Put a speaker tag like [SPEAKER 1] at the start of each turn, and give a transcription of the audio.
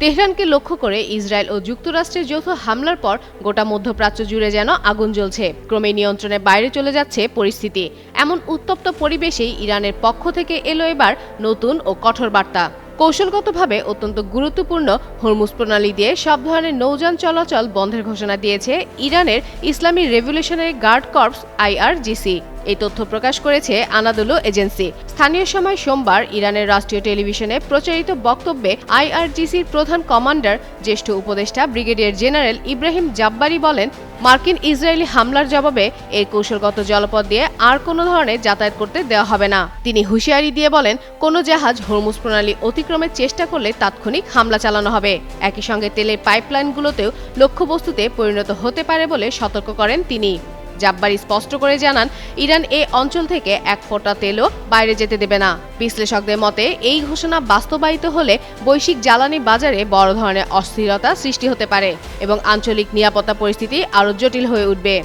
[SPEAKER 1] তেহরানকে লক্ষ্য করে ইসরায়েল ও যুক্তরাষ্ট্রের যৌথ হামলার পর গোটা মধ্যপ্রাচ্য জুড়ে যেন আগুন জ্বলছে। ক্রমে নিয়ন্ত্রণের বাইরে চলে যাচ্ছে পরিস্থিতি। এমন উত্তপ্ত পরিবেশেই ইরানের পক্ষ থেকে এলো এবার নতুন ও কঠোর বার্তা। কৌশলগতভাবে অত্যন্ত গুরুত্বপূর্ণ হরমুজ প্রণালী দিয়ে সব ধরনের নৌযান চলাচল বন্ধের ঘোষণা দিয়েছে ইরানের ইসলামী রেভলিউশনারি গার্ড কর্পস IRGC। এই তথ্য প্রকাশ করেছে আনাদোলু এজেন্সি। স্থানীয় সময় সোমবার ইরানের রাষ্ট্রীয় টেলিভিশনে প্রচারিত বক্তব্যে IRGCর প্রধান কমান্ডার জ্যেষ্ঠ উপদেষ্টা ব্রিগেডিয়ার জেনারেল ইব্রাহিম জাব্বারি বলেন, মার্কিন ইসরায়েলি হামলার জবাবে এই কৌশলগত জলপথ দিয়ে আর কোনো ধরনের যাতায়াত করতে দেওয়া হবে না। তিনি হুঁশিয়ারি দিয়ে বলেন, কোনো জাহাজ হরমুজ প্রণালী অতিক্রমের চেষ্টা করলে তাৎক্ষণিক হামলা চালানো হবে। একই সঙ্গে তেলের পাইপলাইনগুলোতেও লক্ষ্যবস্তুতে পরিণত হতে পারে বলে সতর্ক করেন তিনি। জাব্বারি স্পষ্ট করে জানান, ইরান এই অঞ্চল থেকে এক ফোঁটা তেলও বাইরে যেতে দেবে না। বিশ্লেষকদের মতে এই ঘোষণা বাস্তবায়িত হলে বৈশ্বিক জ্বালানি বাজারে বড় ধরনের অস্থিরতা সৃষ্টি হতে পারে এবং আঞ্চলিক নিরাপত্তা পরিস্থিতি আরও জটিল হয়ে উঠবে।